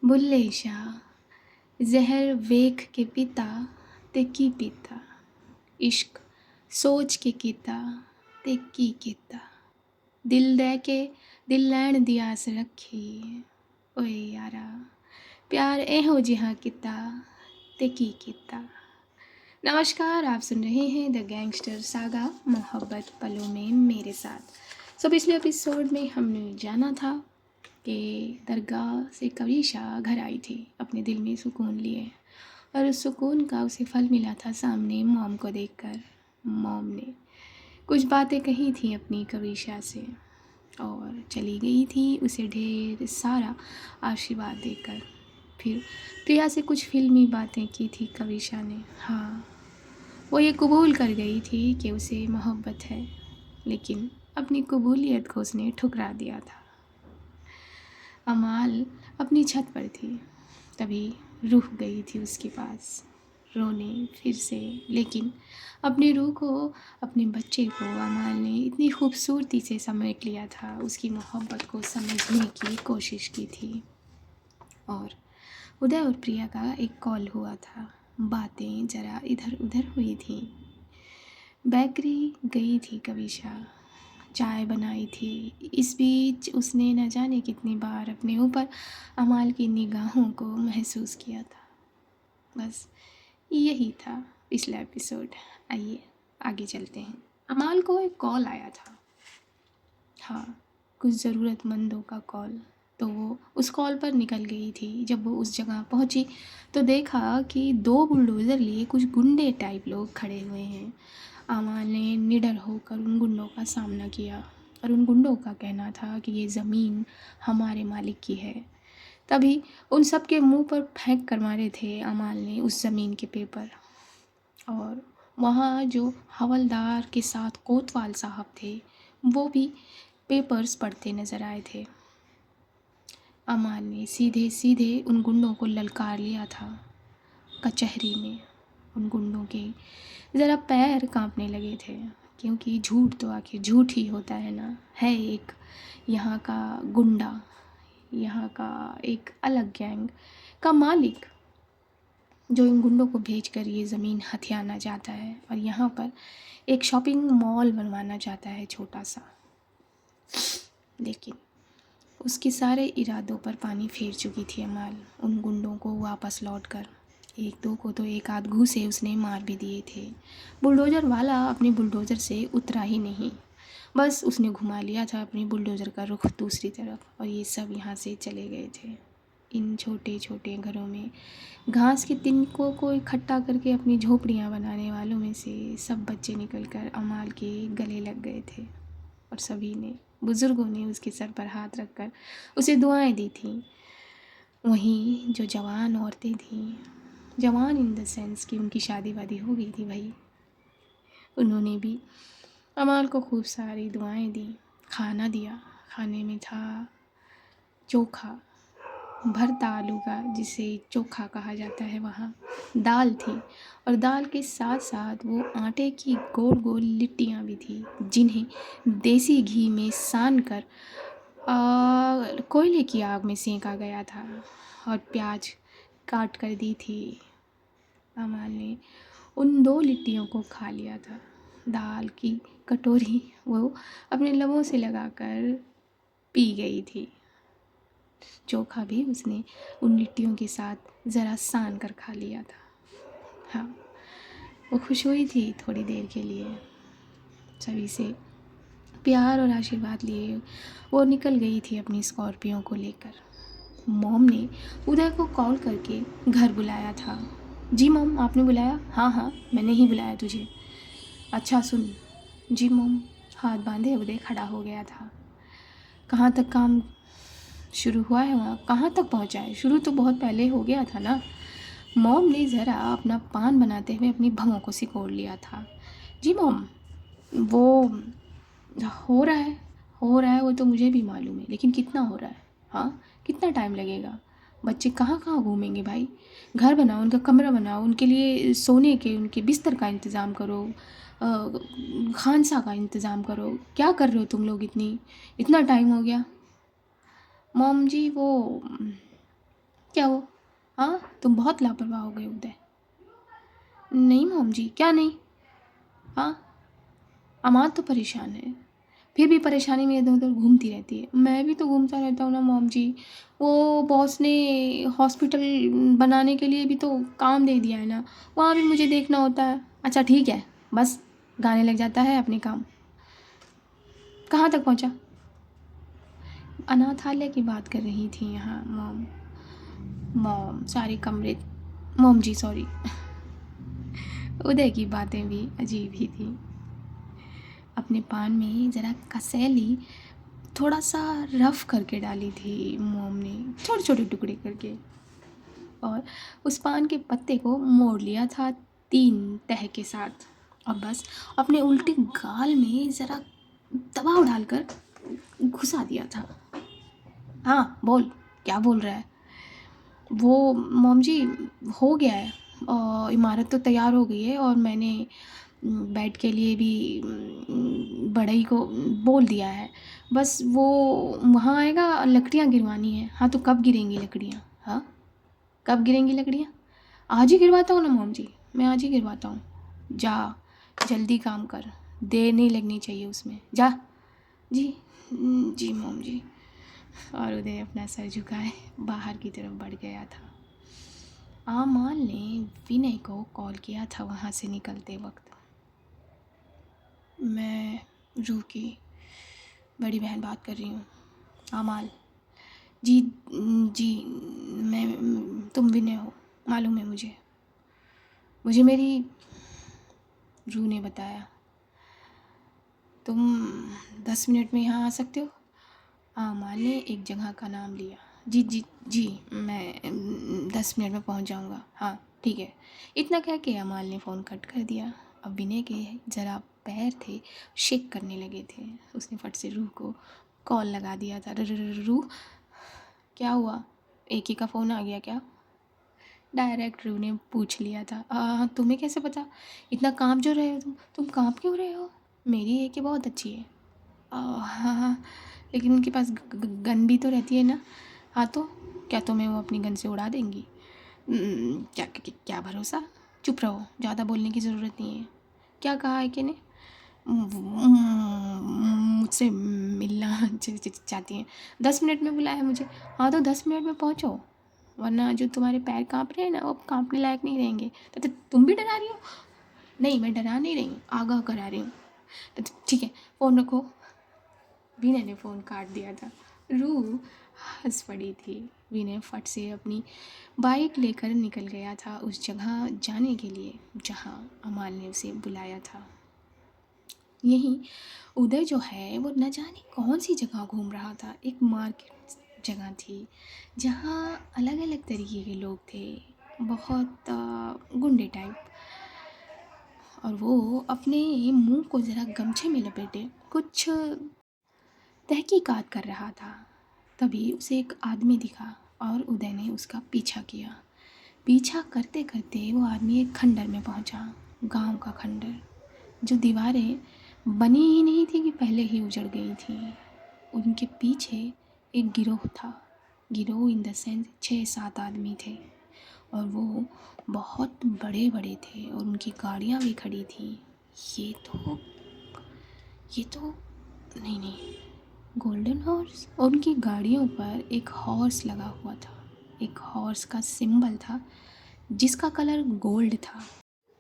बुल्ले शाह ज़हर वेख के पीता ते की पीता, इश्क सोच के कीता ते की कीता, दिल दे के दिल लैण दी आस रखी, ओए यारा प्यार एहो जिहा कीता ते की कीता। नमस्कार, आप सुन रहे हैं द गैंगस्टर सागा मोहब्बत पलों में मेरे साथ। पिछले एपिसोड में हमने जाना था कि दरगाह से कविशा घर आई थी अपने दिल में सुकून लिए, और उस सुकून का उसे फल मिला था सामने मॉम को देखकर। मॉम ने कुछ बातें कही थी अपनी कविशा से और चली गई थी उसे ढेर सारा आशीर्वाद देकर। फिर प्रिया से कुछ फिल्मी बातें की थी कविशा ने। हाँ, वो ये कबूल कर गई थी कि उसे मोहब्बत है, लेकिन अपनी कबूलियत को उसने ठुकरा दिया था। अमाल अपनी छत पर थी, तभी रूह गई थी उसके पास रोने फिर से, लेकिन अपनी रूह को, अपने बच्चे को अमाल ने इतनी खूबसूरती से समेट लिया था, उसकी मोहब्बत को समझने की कोशिश की थी। और उदय और प्रिया का एक कॉल हुआ था, बातें ज़रा इधर उधर हुई थी। बेकरी गई थी कविशा, चाय बनाई थी। इस बीच उसने न जाने कितनी बार अपने ऊपर अमाल की निगाहों को महसूस किया था। बस यही था पिछला एपिसोड। आइए आगे चलते हैं। अमाल को एक कॉल आया था, हाँ, कुछ ज़रूरतमंदों का कॉल। तो वो उस कॉल पर निकल गई थी। जब वो उस जगह पहुंची तो देखा कि 2 बुलडोज़र लिए कुछ गुंडे टाइप लोग खड़े हुए हैं। अमाल ने निडर होकर उन गुंडों का सामना किया और उन गुंडों का कहना था कि ये ज़मीन हमारे मालिक की है। तभी उन सब के मुंह पर फेंक कर मारे थे अमाल ने उस ज़मीन के पेपर। और वहाँ जो हवलदार के साथ कोतवाल साहब थे वो भी पेपर्स पढ़ते नज़र आए थे। अमाल ने सीधे सीधे उन गुंडों को ललकार लिया था कचहरी में। उन गुंडों के ज़रा पैर कांपने लगे थे, क्योंकि झूठ तो आखिर झूठ ही होता है ना। है एक यहाँ का गुंडा, यहाँ का एक अलग गैंग का मालिक, जो इन गुंडों को भेजकर ये ज़मीन हथियाना चाहता है और यहाँ पर एक शॉपिंग मॉल बनवाना चाहता है छोटा सा। लेकिन उसके सारे इरादों पर पानी फेर चुकी थी अमाल। उन गुंडों को वापस लौटकर एक दो को तो एक आध घूंसे उसने मार भी दिए थे। बुलडोज़र वाला अपने बुलडोज़र से उतरा ही नहीं, बस उसने घुमा लिया था अपनी बुलडोज़र का रुख दूसरी तरफ और ये सब यहाँ से चले गए थे। इन छोटे छोटे घरों में घास के तिनकों को इकट्ठा करके अपनी झोपड़ियाँ बनाने वालों में से सब बच्चे निकलकर अमाल के गले लग गए थे और सभी ने, बुज़ुर्गों ने उसके सर पर हाथ रखकर उसे दुआएं दी थीं। वहीं जो जवान औरतें थीं, जवान इन द सेंस कि उनकी शादी वादी हो गई थी भाई, उन्होंने भी अमाल को खूब सारी दुआएं दी, खाना दिया। खाने में था चोखा, भरता आलू का, जिसे चोखा कहा जाता है वहाँ, दाल थी और दाल के साथ साथ वो आटे की गोल गोल लिट्टियाँ भी थी, जिन्हें देसी घी में सान कर कोयले की आग में सेंका गया था और प्याज काट कर दी थी। अमाल ने उन 2 लिट्टियों को खा लिया था। दाल की कटोरी वो अपने लबों से लगाकर पी गई थी। चोखा भी उसने उन लिट्टियों के साथ ज़रा सान कर खा लिया था। हाँ, वो खुश हुई थी थोड़ी देर के लिए। सभी से प्यार और आशीर्वाद लिए वो निकल गई थी अपनी स्कॉर्पियो को लेकर। मॉम ने उदय को कॉल करके घर बुलाया था। जी मॉम, आपने बुलाया? हाँ हाँ, मैंने ही बुलाया तुझे। अच्छा सुन। जी मॉम। हाथ बांधे उदय खड़ा हो गया था। कहाँ तक काम शुरू हुआ है वहाँ? कहाँ तक पहुँचा है? शुरू तो बहुत पहले हो गया था ना। मॉम ने ज़रा अपना पान बनाते हुए अपनी भौं को सिकोड़ लिया था। जी मॉम, वो हो रहा है, हो रहा है, वो तो मुझे भी मालूम है, लेकिन कितना हो रहा है? हाँ, कितना टाइम लगेगा? बच्चे कहाँ कहाँ घूमेंगे भाई? घर बनाओ, उनका कमरा बनाओ, उनके लिए सोने के, उनके बिस्तर का इंतज़ाम करो, खानसा का इंतज़ाम करो। क्या कर रहे हो तुम लोग? इतना टाइम हो गया। मॉम जी वो क्या वो? हाँ, तुम बहुत लापरवाह हो गए उदय। नहीं मॉम जी, क्या नहीं? हाँ, अमान तो परेशान है, फिर भी परेशानी में इधर उधर घूमती रहती है। मैं भी तो घूमता रहता हूँ ना मॉम जी। वो बॉस ने हॉस्पिटल बनाने के लिए भी तो काम दे दिया है ना, वहाँ भी मुझे देखना होता है। अच्छा ठीक है, बस गाने लग जाता है अपने काम। कहाँ तक पहुँचा? अनाथालय की बात कर रही थी यहाँ मॉम। मॉम सारे कमरे, मॉम जी सॉरी। उदय की बातें भी अजीब ही थी। अपने पान में ज़रा कसैली थोड़ा सा रफ करके डाली थी मॉम ने, छोटे छोटे टुकड़े करके, और उस पान के पत्ते को मोड़ लिया था 3 तह के साथ, और बस अपने उल्टे गाल में ज़रा दबाव डालकर घुसा दिया था। हाँ बोल, क्या बोल रहा है? वो मॉम जी हो गया है, इमारत तो तैयार हो गई है, और मैंने बेड के लिए भी बढ़ई को बोल दिया है। बस वो वहाँ आएगा, लकड़ियाँ गिरवानी है। हाँ तो कब गिरेंगी लकड़ियाँ? हाँ कब गिरेंगी लकड़ियाँ? आज ही गिरवाता हूँ ना मॉम जी, मैं आज ही गिरवाता हूँ। जा जल्दी काम कर, देर नहीं लगनी चाहिए उसमें, जा। जी जी मॉम जी। और उदय अपना सर झुकाए बाहर की तरफ बढ़ गया था। आमान ने विनय को कॉल किया था वहाँ से निकलते वक्त। मैं रूह की बड़ी बहन बात कर रही हूँ। आमाल जी, जी तुम विनय हो, मालूम है मुझे। मुझे मेरी रूह ने बताया। तुम 10 मिनट में यहाँ आ सकते हो? आमाल ने एक जगह का नाम लिया। जी जी जी, मैं 10 मिनट में पहुँच जाऊँगा। हाँ ठीक है। इतना कह के अमाल ने फ़ोन कट कर दिया। अब विनय के ज़रा पैर थे, शेक करने लगे थे। उसने फट से रूह को कॉल लगा दिया था। रूह, क्या हुआ? एक ही का फ़ोन आ गया क्या? डायरेक्ट रूह ने पूछ लिया था। तुम्हें कैसे पता? इतना काँप जो रहे हो तुम काँप क्यों रहे हो? मेरी एक बहुत अच्छी है। हाँ हाँ, लेकिन उनके पास गन भी तो रहती है ना। हाँ तो क्या तुम्हें वो अपनी गन से उड़ा देंगी? क्या भरोसा। चुप रहो, ज़्यादा बोलने की ज़रूरत नहीं है। क्या कहा है कि ने? मुझसे मिलना चाहती हैं। 10 मिनट में बुलाया है मुझे। हाँ तो 10 मिनट में पहुँचो, वरना जो तुम्हारे पैर काँप रहे हैं ना, वो काँपने लायक नहीं रहेंगे। तो तुम भी डरा रही हो? नहीं, मैं डरा नहीं रही हूँ, आगाह करा रही हूँ। तो ठीक है, फ़ोन रखो। विनय ने फ़ोन काट दिया था। रूह हंस पड़ी थी। विनय फट से अपनी बाइक लेकर निकल गया था उस जगह जाने के लिए जहाँ अमाल ने उसे बुलाया था। यहीं उदय जो है वो न जाने कौन सी जगह घूम रहा था। एक मार्केट जगह थी जहाँ अलग अलग तरीके के लोग थे, बहुत गुंडे टाइप, और वो अपने मुंह को ज़रा गमछे में लपेटे कुछ तहकीकात कर रहा था। तभी उसे एक आदमी दिखा और उदय ने उसका पीछा किया। पीछा करते करते वो आदमी एक खंडर में पहुंचा, गांव का खंडर, जो दीवारें बनी ही नहीं थी कि पहले ही उजड़ गई थी। उनके पीछे एक गिरोह था। गिरोह इन द सेंस 6-7 आदमी थे, और वो बहुत बड़े बड़े थे, और उनकी गाड़ियाँ भी खड़ी थी। ये तो नहीं, गोल्डन हॉर्स। और उनकी गाड़ियों पर एक हॉर्स लगा हुआ था, एक हॉर्स का सिंबल था जिसका कलर गोल्ड था।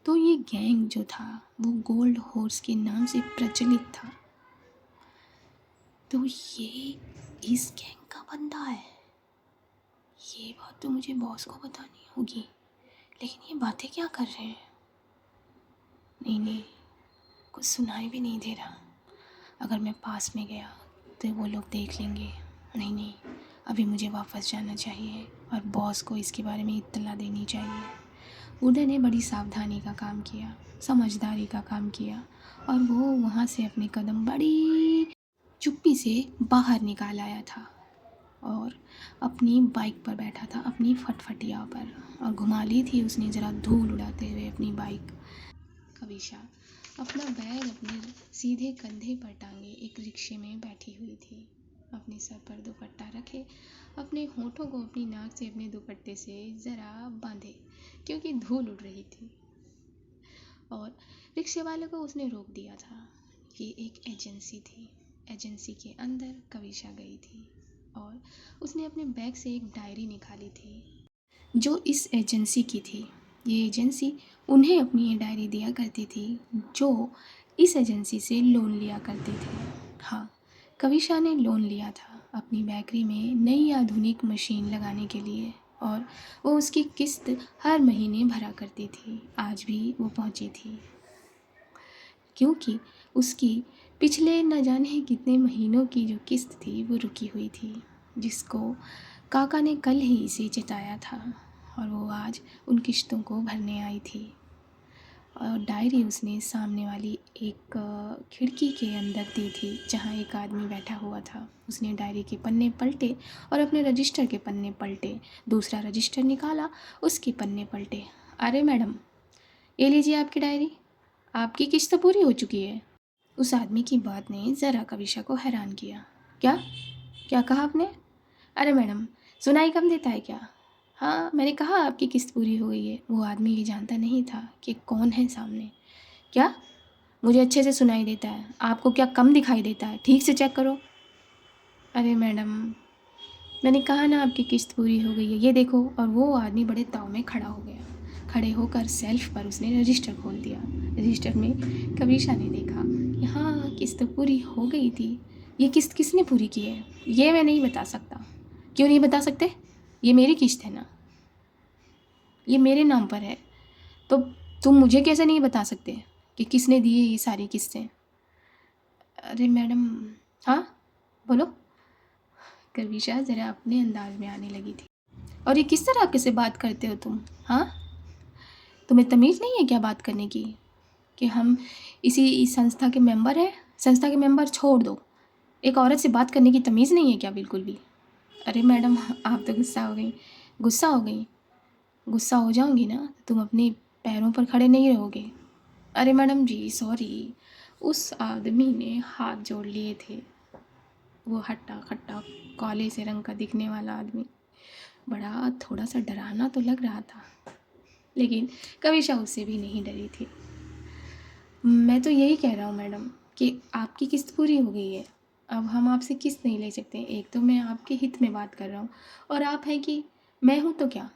तो ये गैंग जो था वो गोल्ड हॉर्स के नाम से प्रचलित था। तो ये इस गैंग का बंदा है। ये बात तो मुझे बॉस को बतानी होगी, लेकिन ये बातें क्या कर रहे हैं? नहीं, कुछ सुनाई भी नहीं दे रहा। अगर मैं पास में गया तो वो लोग देख लेंगे। नहीं, अभी मुझे वापस जाना चाहिए और बॉस को इसके बारे में इत्तला देनी चाहिए। उदय ने बड़ी सावधानी का काम किया, समझदारी का काम किया, और वो वहाँ से अपने कदम बड़ी चुप्पी से बाहर निकाल आया था और अपनी बाइक पर बैठा था, अपनी फटफटिया पर, और घुमा ली थी उसने ज़रा धूल उड़ाते हुए अपनी बाइक। कविशा अपना बैग अपने सीधे कंधे पर टांगे एक रिक्शे में बैठी हुई थी। अपने सर पर दुपट्टा रखे, अपने होठों को अपनी नाक से अपने दुपट्टे से ज़रा बांधे क्योंकि धूल उड़ रही थी। और रिक्शे वाले को उसने रोक दिया था। ये एक एजेंसी थी। एजेंसी के अंदर कविशा गई थी और उसने अपने बैग से एक डायरी निकाली थी जो इस एजेंसी की थी। ये एजेंसी उन्हें अपनी ये डायरी दिया करती थी जो इस एजेंसी से लोन लिया करते थे। हाँ, कविशा ने लोन लिया था अपनी बेकरी में नई आधुनिक मशीन लगाने के लिए और वो उसकी किस्त हर महीने भरा करती थी। आज भी वो पहुंची थी क्योंकि उसकी पिछले न जाने कितने महीनों की जो किस्त थी वो रुकी हुई थी, जिसको काका ने कल ही इसे जताया था और वो आज उन किस्तों को भरने आई थी। और डायरी उसने सामने वाली एक खिड़की के अंदर दी थी जहाँ एक आदमी बैठा हुआ था। उसने डायरी के पन्ने पलटे और अपने रजिस्टर के पन्ने पलटे, दूसरा रजिस्टर निकाला, उसके पन्ने पलटे। अरे मैडम, ये लीजिए आपकी डायरी, आपकी किस्त तो पूरी हो चुकी है। उस आदमी की बात ने ज़रा कविशा को हैरान किया। क्या क्या कहा आपने? अरे मैडम, सुनाई कम देता है क्या? हाँ, मैंने कहा आपकी किस्त पूरी हो गई है। वो आदमी ये जानता नहीं था कि कौन है सामने। क्या? मुझे अच्छे से सुनाई देता है, आपको क्या कम दिखाई देता है? ठीक से चेक करो। अरे मैडम, मैंने कहा ना आपकी किस्त पूरी हो गई है, ये देखो। और वो आदमी बड़े ताव में खड़ा हो गया। खड़े होकर सेल्फ पर उसने रजिस्टर खोल दिया। रजिस्टर में कविशा ने देखा कि हाँ, किस्त तो पूरी हो गई थी। ये किस्त किसने पूरी की है ये मैं नहीं बता सकता। क्यों नहीं बता सकते? ये मेरी किस्त है ना, ये मेरे नाम पर है। तो तुम मुझे कैसे नहीं बता सकते कि किसने दी है ये सारी किस्तें? अरे मैडम, हाँ बोलो। कविशा ज़रा अपने अंदाज में आने लगी थी। और ये किस तरह के से बात करते हो तुम? हाँ, तुम्हें तमीज़ नहीं है क्या बात करने की? कि हम इस संस्था के मेंबर हैं। संस्था के मेंबर छोड़ दो, एक औरत से बात करने की तमीज़ नहीं है क्या बिल्कुल भी? अरे मैडम, आप तो गुस्सा हो गई। गुस्सा हो गई? गुस्सा हो जाऊंगी ना तो तुम अपने पैरों पर खड़े नहीं रहोगे। अरे मैडम जी, सॉरी। उस आदमी ने हाथ जोड़ लिए थे। वो हट्टा खट्टा काले से रंग का दिखने वाला आदमी बड़ा थोड़ा सा डरावना तो लग रहा था, लेकिन कविशा उससे भी नहीं डरी थी। मैं तो यही कह रहा हूँ मैडम कि आपकी किस्त पूरी हो गई है, अब हम आपसे किस्त नहीं ले सकते। एक तो मैं आपके हित में बात कर रहा हूँ और आप हैं कि मैं हूँ तो क्या?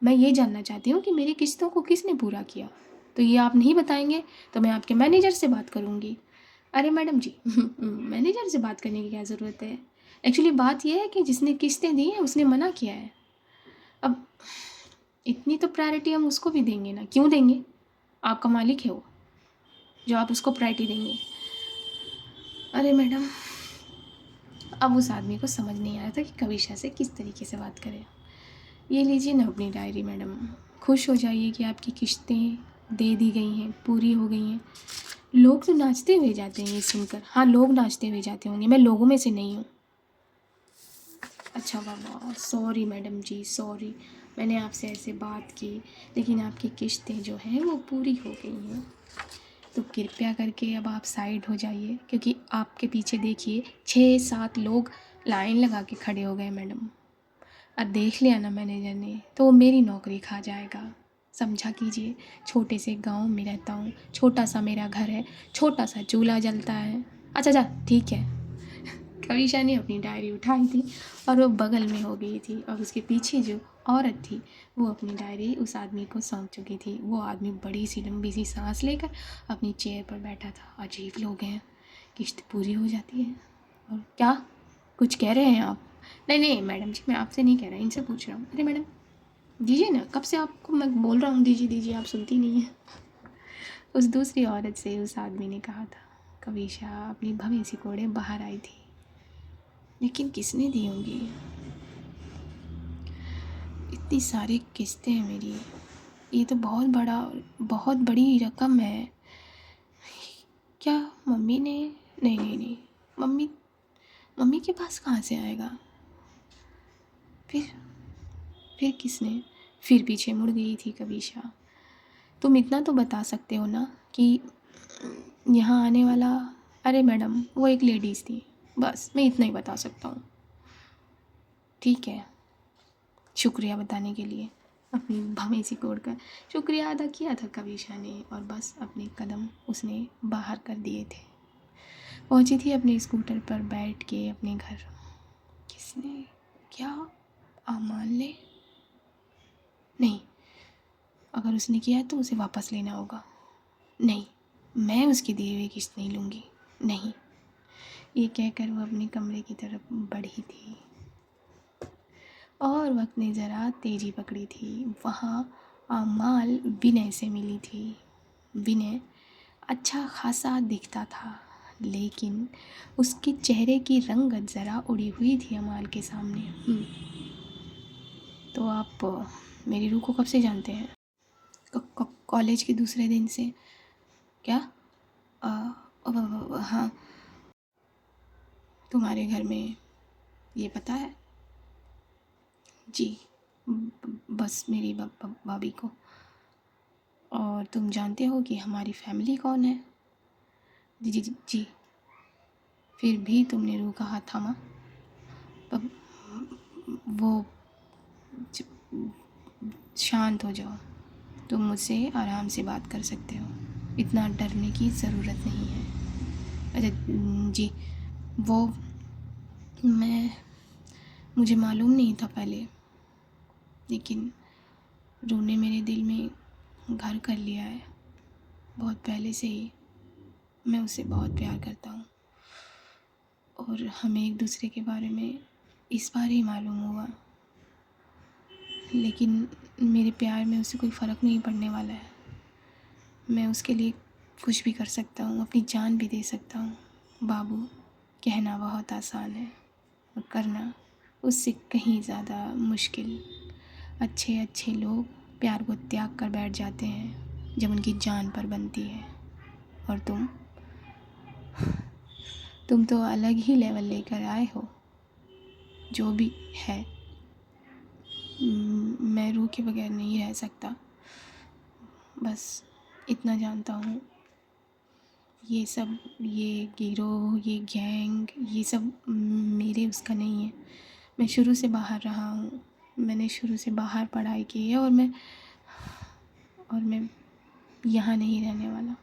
मैं ये जानना चाहती हूँ कि मेरी किस्तों को किसने पूरा किया। तो ये आप नहीं बताएंगे तो मैं आपके मैनेजर से बात करूँगी। अरे मैडम जी, मैनेजर से बात करने की क्या ज़रूरत है? एक्चुअली बात यह है कि जिसने किस्तें दी हैं उसने मना किया है। अब इतनी तो प्रायोरिटी हम उसको भी देंगे ना, क्यों देंगे? आपका मालिक है वो, जो आप उसको प्रायोरिटी देंगे। अरे मैडम, अब उस आदमी को समझ नहीं आ रहा था कि कविशा से किस तरीके से बात करें। ये लीजिए ना अपनी डायरी मैडम, खुश हो जाइए कि आपकी किस्तें दे दी गई हैं, पूरी हो गई हैं। लोग तो नाचते हुए जाते हैं ये सुनकर। हाँ, लोग नाचते हुए जाते होंगे, मैं लोगों में से नहीं हूँ। अच्छा बाबा, सॉरी मैडम जी, सॉरी। मैंने आपसे ऐसे बात की, लेकिन आपकी किस्तें जो हैं वो पूरी हो गई हैं। तो कृपया करके अब आप साइड हो जाइए, क्योंकि आपके पीछे देखिए 6-7 लोग लाइन लगा के खड़े हो गए मैडम। और देख लिया ना मैनेजर ने तो वो मेरी नौकरी खा जाएगा। समझा कीजिए, छोटे से गांव में रहता हूँ, छोटा सा मेरा घर है, छोटा सा चूल्हा जलता है। अच्छा अच्छा, ठीक है। कविशा ने अपनी डायरी उठाई थी और वो बगल में हो गई थी और उसके पीछे जो औरत थी वो अपनी डायरी उस आदमी को सौंप चुकी थी। वो आदमी बड़ी सी लंबी सी सांस लेकर अपनी चेयर पर बैठा था। अजीब लोग हैं, किस्त पूरी हो जाती है और क्या कुछ कह रहे हैं आप? नहीं नहीं मैडम जी, मैं आपसे नहीं कह रहा, इनसे पूछ रहा हूँ। अरे मैडम, दीजिए ना, कब से आपको मैं बोल रहा हूँ दीजिए दीजिए, आप सुनती नहीं है। उस दूसरी औरत से उस आदमी ने कहा था। कविशा अपनी भवें सिकोड़े बाहर आई थी, लेकिन किसने दी होंगी? इतनी सारी किस्तें हैं मेरी, ये तो बहुत बड़ी रकम है। क्या मम्मी ने? नहीं नहीं नहीं, मम्मी मम्मी के पास कहाँ से आएगा? फिर किसने? फिर पीछे मुड़ गई थी कविशा। तुम इतना तो बता सकते हो ना कि यहाँ आने वाला। अरे मैडम, वो एक लेडीज़ थी, बस मैं इतना ही बता सकता हूँ। ठीक है, शुक्रिया बताने के लिए। अपनी भवें सिकोड़कर शुक्रिया अदा किया था कविशा ने और बस अपने कदम उसने बाहर कर दिए थे। पहुंची थी अपने स्कूटर पर बैठ के अपने घर। किसने? क्या? अमान ने? नहीं, अगर उसने किया है तो उसे वापस लेना होगा। नहीं, मैं उसके दिए हुए किस्त नहीं लूँगी। नहीं, ये कहकर वह अपने कमरे की तरफ बढ़ी थी और वक्त ने ज़रा तेज़ी पकड़ी थी। वहाँ आमाल विनय से मिली थी। विनय अच्छा खासा दिखता था, लेकिन उसके चेहरे की रंगत ज़रा उड़ी हुई थी अमाल के सामने। तो आप मेरी रूह को कब से जानते हैं? कॉलेज के दूसरे दिन से। क्या? हाँ, तुम्हारे घर में ये पता है? जी, बस मेरी भाभी को। और तुम जानते हो कि हमारी फैमिली कौन है? जी जी जी जी। फिर भी तुमने रूह का हाथ थामा। वो शांत हो जाओ। तुम मुझसे आराम से बात कर सकते हो, इतना डरने की ज़रूरत नहीं है। अच्छा जी, वो मुझे मालूम नहीं था पहले, लेकिन रूह ने मेरे दिल में घर कर लिया है बहुत पहले से ही। मैं उससे बहुत प्यार करता हूँ और हमें एक दूसरे के बारे में इस बार ही मालूम हुआ, लेकिन मेरे प्यार में उसे कोई फ़र्क नहीं पड़ने वाला है। मैं उसके लिए कुछ भी कर सकता हूँ, अपनी जान भी दे सकता हूँ। बाबू, कहना बहुत आसान है और करना उससे कहीं ज़्यादा मुश्किल। अच्छे अच्छे लोग प्यार को त्याग कर बैठ जाते हैं जब उनकी जान पर बनती है। और तुम तो अलग ही लेवल लेकर आए हो। जो भी है, मैं रूह के बगैर नहीं रह सकता। बस इतना जानता हूँ, ये सब, ये गिरोह, ये गैंग, ये सब मेरे उसका नहीं है। मैं शुरू से बाहर रहा हूँ। मैंने शुरू से बाहर पढ़ाई की है और मैं यहाँ नहीं रहने वाला।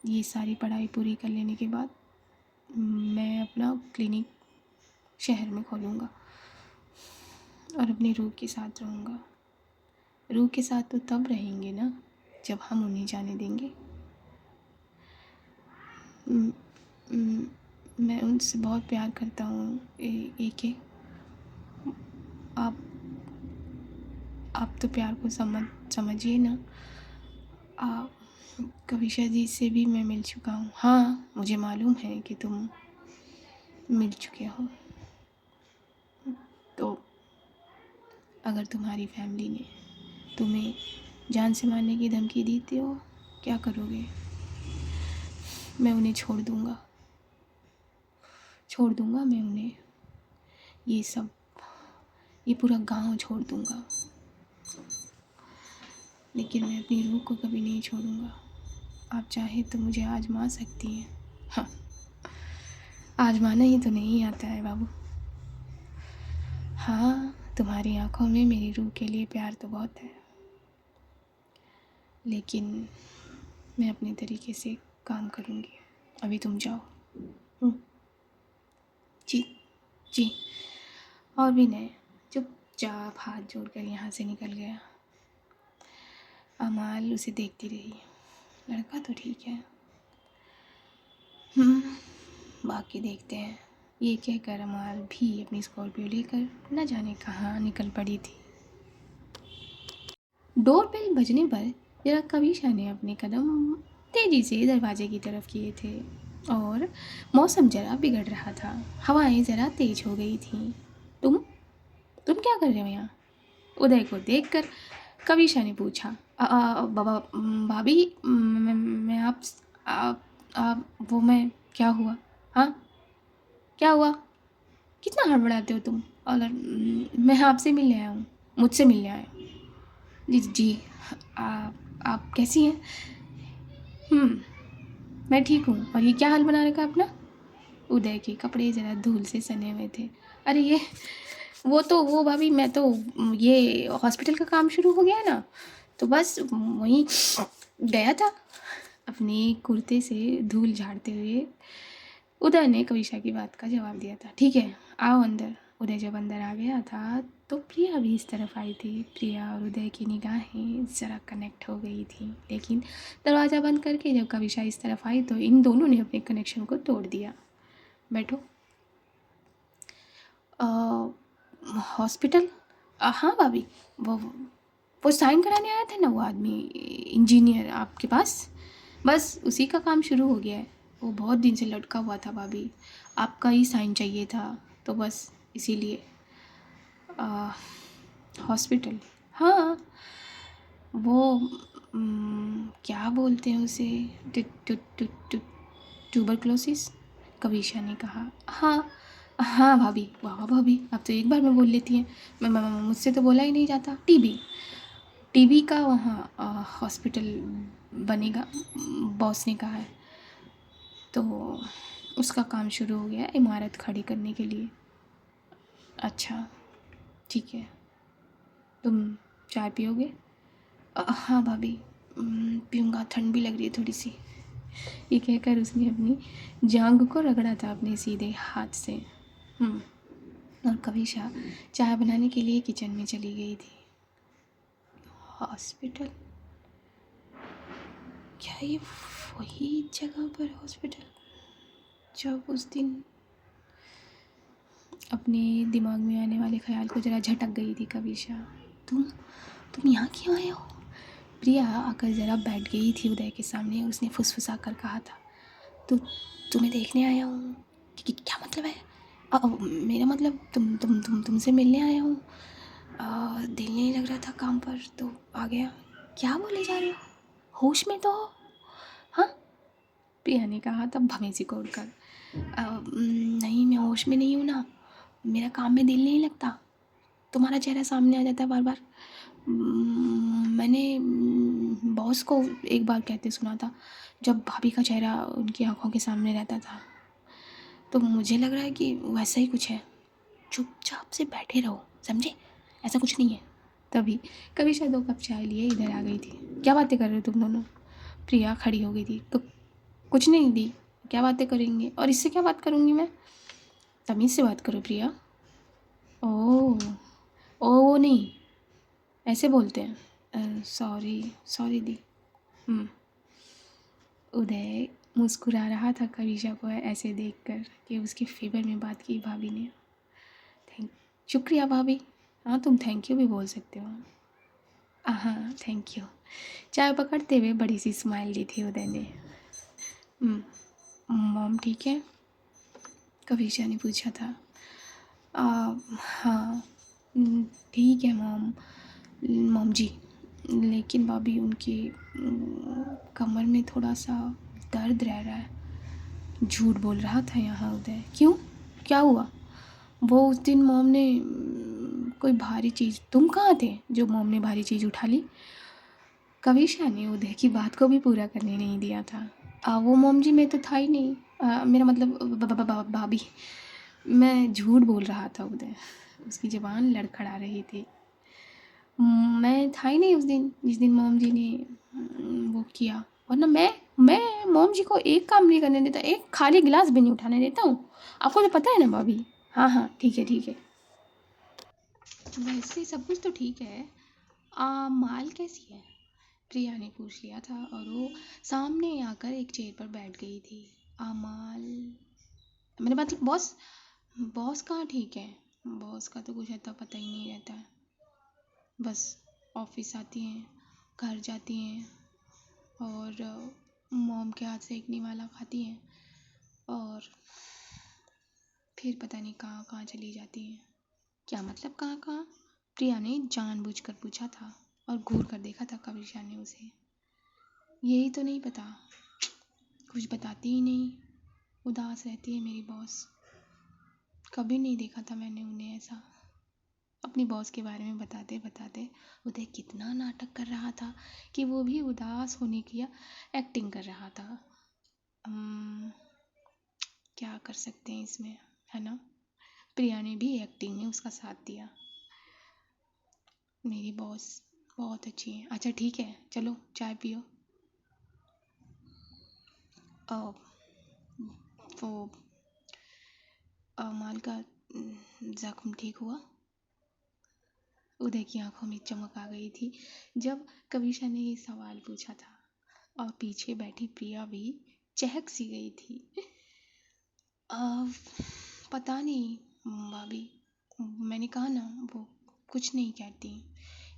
ये सारी पढ़ाई पूरी कर लेने के बाद मैं अपना क्लिनिक शहर में खोलूँगा और अपनी रूह के साथ रहूँगा। रूह के साथ तो तब रहेंगे ना जब हम उन्हें जाने देंगे। मैं उनसे बहुत प्यार करता हूँ। एक आप तो प्यार को समझिए ना। कविशा जी से भी मैं मिल चुका हूँ। हाँ, मुझे मालूम है कि तुम मिल चुके हो। तो अगर तुम्हारी फैमिली ने तुम्हें जान से मारने की धमकी दी तो क्या करोगे? मैं उन्हें छोड़ दूँगा मैं उन्हें। ये पूरा गांव छोड़ दूँगा, लेकिन मैं अपनी रूह को कभी नहीं छोड़ूंगा। आप चाहे तो मुझे आजमा सकती हैं। हाँ, आजमाना ही तो नहीं आता है बाबू। हाँ, तुम्हारी आंखों में मेरी रूह के लिए प्यार तो बहुत है, लेकिन मैं अपने तरीके से काम करूँगी। अभी तुम जाओ। जी जी। और भी नहीं, चुपचाप हाथ जोड़कर यहाँ से निकल गया। अमाल उसे देखती रही। लड़का तो ठीक है, बाकी देखते हैं। ये कहकर अमाल भी अपनी स्कॉर्पियो लेकर न जाने कहाँ निकल पड़ी थी। डोर बेल बजने पर जरा कविशा ने अपने कदम तेजी से दरवाजे की तरफ किए थे और मौसम जरा बिगड़ रहा था। हवाएं जरा तेज हो गई थीं। तुम क्या कर रहे हो यहाँ? उदय को देखकर कविशा ने पूछा। बाबा, भाभी, मैं वो मैं, क्या हुआ? हाँ, क्या हुआ? कितना हड़बड़ाते हो तुम? और मैं आपसे मिलने आया हूँ, मुझसे मिलने आया हूँ। जी जी। आप कैसी हैं? मैं ठीक हूँ। और ये क्या हाल बना रखा है अपना? उदय के कपड़े ज़रा धूल से सने हुए थे। अरे ये वो भाभी, मैं तो ये हॉस्पिटल का काम शुरू हो गया है ना, तो बस वहीं गया था अपने कुर्ते से धूल झाड़ते हुए। उदय ने कविशा की बात का जवाब दिया था। ठीक है, आओ अंदर। उदय जब अंदर आ गया था तो प्रिया भी इस तरफ आई थी। प्रिया और उदय की निगाहें ज़रा कनेक्ट हो गई थी, लेकिन दरवाज़ा बंद करके जब कविशा इस तरफ आई तो इन दोनों ने अपने कनेक्शन को तोड़ दिया। बैठो। हॉस्पिटल? हाँ भाभी, वो साइन कराने आया था ना वो आदमी, इंजीनियर आपके पास, बस उसी का काम शुरू हो गया है। वो बहुत दिन से लटका हुआ था भाभी, आपका ही साइन चाहिए था, तो बस इसीलिए। हॉस्पिटल? हाँ, वो क्या बोलते हैं उसे, ट्यूबरक्लोसिस, कविशा ने कहा। हाँ हाँ भाभी, वाह भाभी, आप तो एक बार में बोल लेती हैं। मुझसे तो बोला ही नहीं जाता। टीबी, टीबी का वहाँ हॉस्पिटल बनेगा, बॉस ने कहा है, तो उसका काम शुरू हो गया इमारत खड़ी करने के लिए। अच्छा ठीक है, तुम चाय पियोगे? हाँ भाभी, पीऊँगा, ठंड भी लग रही है थोड़ी सी। ये कहकर उसने अपनी जांघ को रगड़ा था अपने सीधे हाथ से। और कविशा चाय बनाने के लिए किचन में चली गई थी। हॉस्पिटल? क्या ये वही जगह पर हॉस्पिटल जब उस दिन? अपने दिमाग में आने वाले ख्याल को ज़रा झटक गई थी कविशा। तुम यहाँ क्यों आए हो? प्रिया आकर ज़रा बैठ गई थी उदय के सामने। उसने फुसफुसा कर कहा था, तो तुम्हें देखने आया हूँ। क्या मतलब है? मेरा मतलब तुमसे मिलने आया हूँ। दिल नहीं लग रहा था काम पर तो आ गया। क्या बोले जा रहे हो? होश में तो हो? हाँ, प्रिया ने कहा तब भवें सिकोड़ कर। नहीं, मैं होश में नहीं हूँ ना, मेरा काम में दिल नहीं लगता, तुम्हारा चेहरा सामने आ जाता है बार बार। मैंने बॉस को एक बार कहते सुना था, जब भाभी का चेहरा उनकी आंखों के सामने रहता था, तो मुझे लग रहा है कि वैसा ही कुछ है। चुपचाप से बैठे रहो, समझे? ऐसा कुछ नहीं है। तभी कविशा 2 कप चाय लिए इधर आ गई थी। क्या बातें कर रहे हो तुम दोनों? प्रिया खड़ी हो गई थी। तो कुछ नहीं दी, क्या बातें करेंगे, और इससे क्या बात करूँगी मैं? तमीज़ से बात करो प्रिया। ओह ओ नहीं, ऐसे बोलते हैं। सॉरी सॉरी दी। उदय मुस्कुरा रहा था कविशा को ऐसे देखकर कि उसके फेवर में बात की भाभी ने। थैंक शुक्रिया भाभी। हाँ, तुम थैंक यू भी बोल सकते हो। हाँ थैंक यू। चाय पकड़ते हुए बड़ी सी स्माइल दी थी उदय ने। मॉम ठीक है? कविशा ने पूछा था। हाँ ठीक है मॉम, मॉम जी, लेकिन भाभी उनकी कमर में थोड़ा सा दर्द रह रहा है। झूठ बोल रहा था यहाँ उदय। क्यों, क्या हुआ? वो उस दिन मॉम ने कोई भारी चीज़, तुम कहाँ थे जो मॉम ने भारी चीज़ उठा ली? कविशा ने उदय की बात को भी पूरा करने नहीं दिया था। वो मॉम जी मैं तो था ही नहीं। मेरा मतलब भाभी, मैं झूठ बोल रहा था उदय। उसकी ज़बान लड़खड़ा रही थी। मैं था ही नहीं उस दिन, जिस दिन मॉम जी ने वो किया। वरना मैं मॉम जी को एक काम नहीं करने देता, एक खाली गिलास भी नहीं उठाने देता हूँ। आपको तो पता है ना भाभी। हाँ हाँ ठीक है ठीक है। वैसे सब कुछ तो ठीक है। माल कैसी है? प्रिया ने पूछ लिया था और वो सामने आकर एक चेयर पर बैठ गई थी। माल, मैंने मतलब बॉस, बॉस कहाँ ठीक है? बॉस का तो कुछ अता पता ही नहीं रहता है। बस ऑफिस आती हैं, घर जाती हैं और मॉम के हाथ से एक निवाला खाती हैं और फिर पता नहीं कहाँ कहाँ चली जाती हैं। क्या मतलब कहाँ कहाँ? प्रिया ने जानबूझकर पूछा था और घूर कर देखा था कविशा ने उसे। यही तो नहीं पता, कुछ बताती ही नहीं, उदास रहती है मेरी बॉस। कभी नहीं देखा था मैंने उन्हें ऐसा। अपनी बॉस के बारे में बताते बताते उदय कितना नाटक कर रहा था कि वो भी उदास होने की एक्टिंग कर रहा था। क्या कर सकते हैं इसमें, है ना। प्रिया ने भी एक्टिंग में उसका साथ दिया। मेरी बॉस बहुत अच्छी है। अच्छा ठीक है, चलो चाय पियो। अ, वो माल का जख्म ठीक हुआ? उदय की आंखों में चमक आ गई थी जब कविशा ने ये सवाल पूछा था, और पीछे बैठी प्रिया भी चहक सी गई थी। अ, पता नहीं भाभी, मैंने कहा ना वो कुछ नहीं कहती,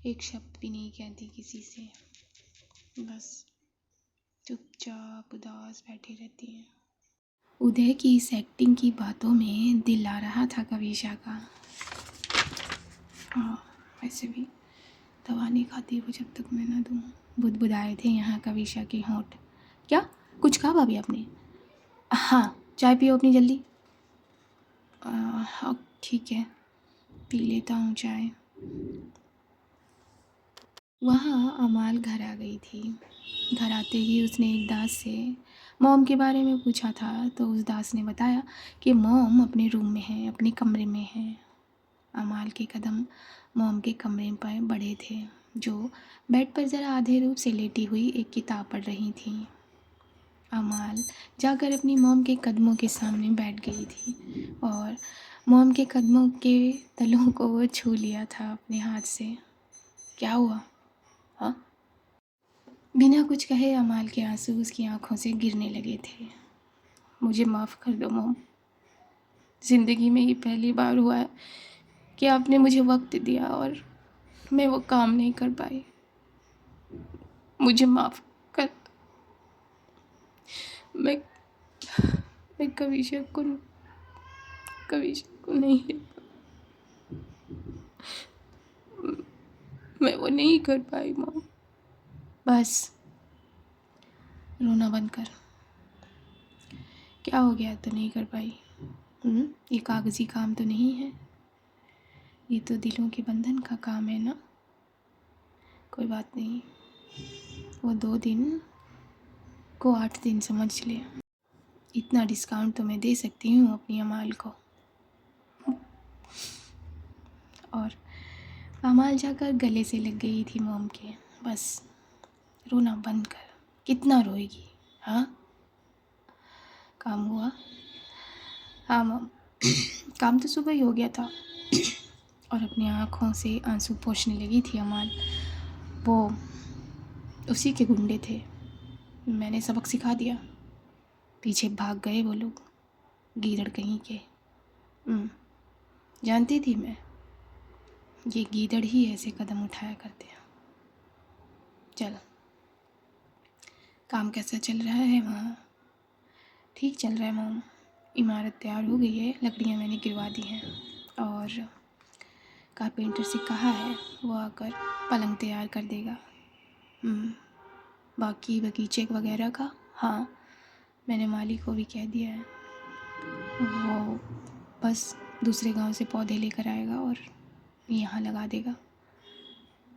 एक शब्द भी नहीं कहती किसी से, बस चुपचाप उदास बैठी रहती है। उदय की इस एक्टिंग की बातों में दिल आ रहा था कविशा का। हाँ, वैसे भी दवा नहीं खाती वो जब तक मैं ना दूँ। बुदबुदाए थे यहाँ कविशा के होंठ। क्या कुछ कहा भाभी आपने? हाँ, चाय पियो अपनी जल्दी। हाँ ठीक है, पी लेता हूँ चाय। वहाँ अमाल घर आ गई थी। घर आते ही उसने एक दास से मॉम के बारे में पूछा था, तो उस दास ने बताया कि मॉम अपने रूम में है, अपने कमरे में है। अमाल के कदम मॉम के कमरे पर बढ़े थे, जो बेड पर ज़रा आधे रूप से लेटी हुई एक किताब पढ़ रही थी। अमाल जाकर अपनी मॉम के कदमों के सामने बैठ गई थी और मॉम के कदमों के तलों को वो छू लिया था अपने हाथ से। क्या हुआ? हाँ, बिना कुछ कहे अमाल के आंसू उसकी आंखों से गिरने लगे थे। मुझे माफ़ कर दो मॉम, ज़िंदगी में ये पहली बार हुआ है कि आपने मुझे वक्त दिया और मैं वो काम नहीं कर पाई। मुझे माफ़ कर। मैं मैं कविशा को नहीं ले, मैं वो नहीं कर पाई मॉम। बस रोना बंद कर। क्या हो गया तो नहीं कर पाई? ये कागज़ी काम तो नहीं है, ये तो दिलों के बंधन का काम है ना। कोई बात नहीं, वो 2 दिन को 8 दिन समझ ले। इतना डिस्काउंट तो मैं दे सकती हूँ अपनी अमाल को। और अमाल जाकर गले से लग गई थी मॉम के। बस रोना बंद कर, कितना रोएगी? हाँ, काम हुआ? हाँ मॉम, काम तो सुबह ही हो गया था। और अपनी आँखों से आंसू पोंछने लगी थी अमाल। वो उसी के गुंडे थे, मैंने सबक सिखा दिया, पीछे भाग गए वो लोग, गीदड़ कहीं के। जानती थी मैं, ये गीदड़ ही ऐसे कदम उठाया करते हैं। चल, काम कैसा चल रहा है वहाँ? ठीक चल रहा है मॉम, इमारत तैयार हो गई है, लकड़ियाँ मैंने गिरवा दी हैं और कारपेंटर से कहा है वो आकर पलंग तैयार कर देगा। बाकी बगीचे वगैरह का, हाँ मैंने माली को भी कह दिया है, वो बस दूसरे गांव से पौधे लेकर आएगा और यहाँ लगा देगा।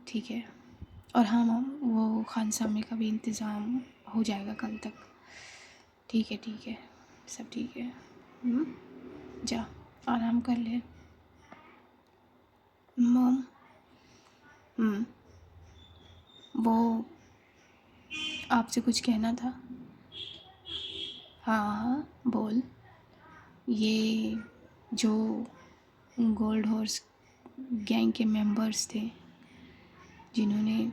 ठीक है। और हाँ मॉम, वो खानसामे का भी इंतज़ाम हो जाएगा कल तक। ठीक है, सब ठीक है। जा आराम कर ले मॉम। वो आपसे कुछ कहना था। हाँ बोल। ये जो गोल्ड हॉर्स गैंग के मेंबर्स थे, जिन्होंने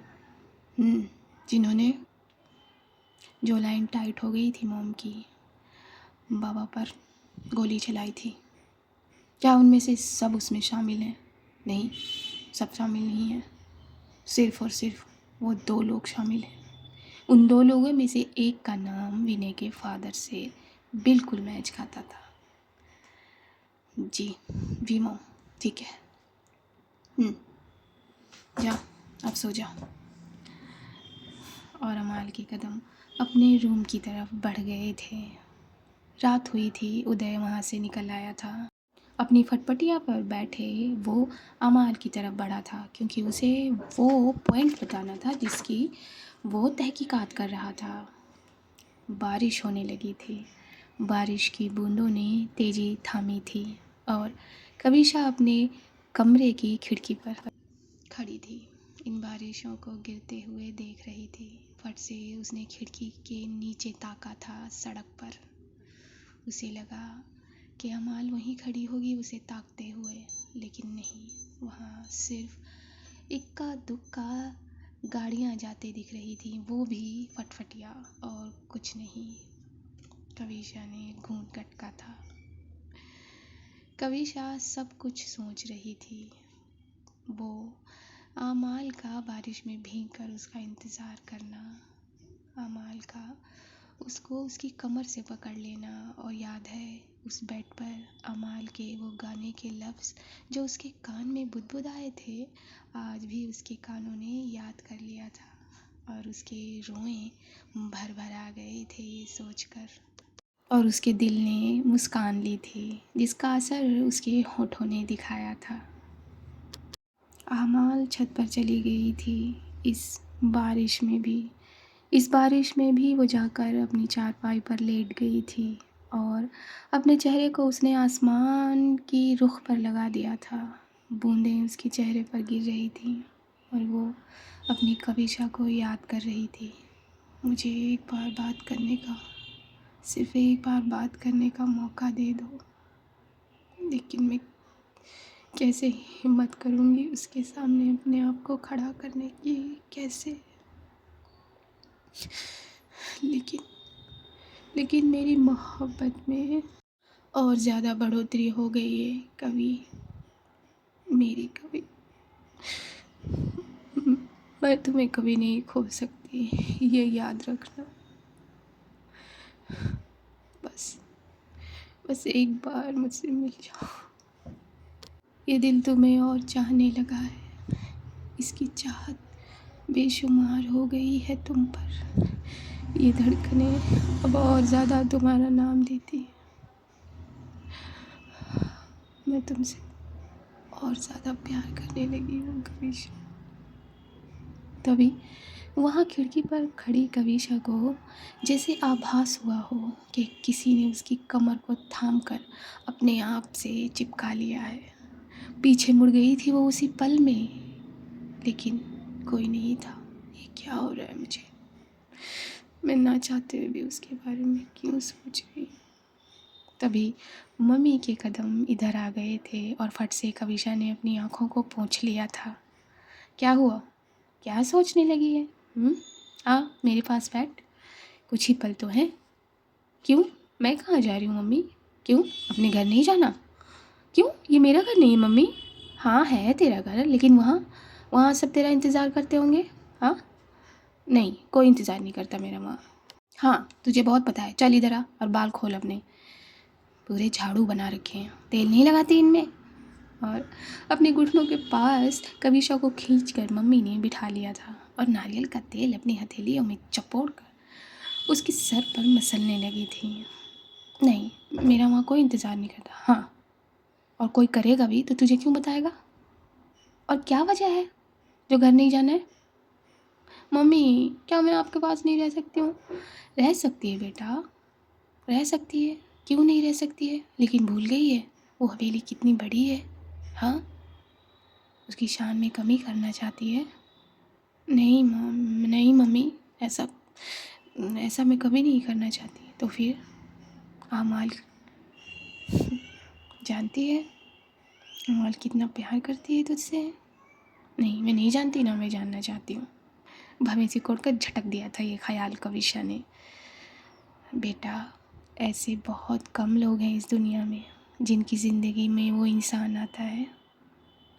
जिन्होंने जो लाइन टाइट हो गई थी मॉम की, बाबा पर गोली चलाई थी, क्या उनमें से सब उसमें शामिल हैं? नहीं, सब शामिल नहीं हैं, सिर्फ़ और सिर्फ वो 2 लोग शामिल हैं। उन 2 लोगों में से एक का नाम विनय के फादर से बिल्कुल मैच खाता था। जी मॉम, ठीक है। जा, अब सो जा। और अमाल के कदम अपने रूम की तरफ बढ़ गए थे। रात हुई थी, उदय वहाँ से निकल आया था। अपनी फटपटिया पर बैठे वो अमाल की तरफ बढ़ा था, क्योंकि उसे वो पॉइंट बताना था जिसकी वो तहकीकात कर रहा था। बारिश होने लगी थी बारिश की बूंदों ने तेजी थामी थी और कविशा अपने कमरे की खिड़की पर खड़ी थी। इन बारिशों को गिरते हुए देख रही थी। फट से उसने खिड़की के नीचे ताका था सड़क पर। उसे लगा कि अमाल वहीं खड़ी होगी उसे ताकते हुए, लेकिन नहीं, वहाँ सिर्फ इक्का दुक्का गाड़ियाँ जाते दिख रही थीं, वो भी फटफटिया, और कुछ नहीं। कविशा ने घूंट गटका था। कविशा सब कुछ सोच रही थी। वो आमाल का बारिश में भीग कर उसका इंतज़ार करना, आमाल का उसको उसकी कमर से पकड़ लेना, और याद है उस बेड पर आमाल के वो गाने के लफ्ज़ जो उसके कान में बुदबुदाए थे, आज भी उसके कानों ने याद कर लिया था और उसके रोए भर भर आ गए थे ये सोचकर, और उसके दिल ने मुस्कान ली थी जिसका असर उसके होठों ने दिखाया था। आमाल छत पर चली गई थी इस बारिश में भी वो जाकर अपनी चारपाई पर लेट गई थी और अपने चेहरे को उसने आसमान की रुख पर लगा दिया था। बूंदें उसके चेहरे पर गिर रही थीं और वो अपनी कविशा को याद कर रही थी। मुझे एक बार बात करने का, सिर्फ एक बार बात करने का मौका दे दो, लेकिन मैं कैसे हिम्मत करूँगी उसके सामने अपने आप को खड़ा करने की, कैसे। लेकिन मेरी मोहब्बत में और ज़्यादा बढ़ोतरी हो गई है कवि, मेरी कवि। मैं तुम्हें कभी नहीं खो सकती, ये याद रखना। बस एक बार मुझसे मिल जाओ। ये दिल तुम्हें और चाहने लगा है, इसकी चाहत बेशुमार हो गई है तुम पर। ये धड़कनें अब और ज़्यादा तुम्हारा नाम लेती हैं। मैं तुमसे और ज़्यादा प्यार करने लगी हूँ कविशा। तभी वहाँ खिड़की पर खड़ी कविशा को जैसे आभास हुआ हो कि किसी ने उसकी कमर को थाम कर अपने आप से चिपका लिया है। पीछे मुड़ गई थी वो उसी पल में, लेकिन कोई नहीं था। ये क्या हो रहा है मुझे? मैं ना चाहते हुए भी उसके बारे में क्यों सोच रही? तभी मम्मी के कदम इधर आ गए थे और फट से कविशा ने अपनी आँखों को पोंछ लिया था। क्या हुआ? क्या सोचने लगी है? आ मेरे पास बैठ, कुछ ही पल तो हैं। क्यों? मैं कहाँ जा रही हूँ मम्मी? क्यों? अपने घर नहीं जाना? क्यों? ये मेरा घर नहीं है मम्मी। हाँ है तेरा घर, लेकिन वहाँ सब तेरा इंतज़ार करते होंगे। हाँ? नहीं, कोई इंतज़ार नहीं करता मेरा वहाँ। हाँ तुझे बहुत पता है। चल इधर आ और बाल खोल अपने। पूरे झाड़ू बना रखे हैं, तेल नहीं लगाती इनमें। और अपने घुटनों के पास कविशा को खींचकर मम्मी ने बिठा लिया था और नारियल का तेल अपनी हथेलियों में चपोड़ कर उसके सर पर मसलने लगी थी। नहीं, मेरा वहाँ कोई इंतज़ार नहीं करता। हाँ, और कोई करेगा भी तो तुझे क्यों बताएगा? और क्या वजह है जो घर नहीं जाना है? मम्मी, क्या मैं आपके पास नहीं रह सकती हूँ? रह सकती है बेटा, रह सकती है, क्यों नहीं रह सकती है? लेकिन भूल गई है वो हवेली कितनी बड़ी है। हाँ, उसकी शान में कमी करना चाहती है। नहीं मम्मी, ऐसा ऐसा मैं कभी नहीं करना चाहती। तो फिर आमाल जानती है आमाल कितना प्यार करती है तुझसे। नहीं, मैं नहीं जानती, ना मैं जानना चाहती हूँ। भवें से कोड़ कर झटक दिया था ये ख्याल कविशा ने। बेटा, ऐसे बहुत कम लोग हैं इस दुनिया में जिनकी ज़िंदगी में वो इंसान आता है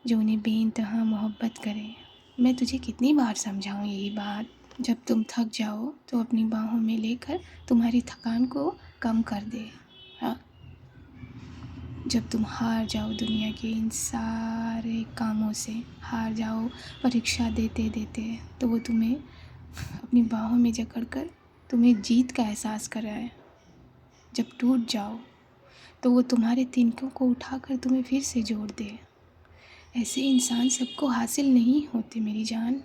जो उन्हें बेइंतहा मोहब्बत करे। मैं तुझे कितनी बार समझाऊँ यही बात। जब तुम थक जाओ तो अपनी बाहों में लेकर तुम्हारी थकान को कम कर दे। हाँ, जब तुम हार जाओ दुनिया के इन सारे कामों से, हार जाओ परीक्षा देते देते, तो वो तुम्हें अपनी बाहों में जकड़ कर तुम्हें जीत का एहसास कराए। जब टूट जाओ तो वो तुम्हारे तिनकों को उठाकर तुम्हें फिर से जोड़ दे। ऐसे इंसान सबको हासिल नहीं होते मेरी जान,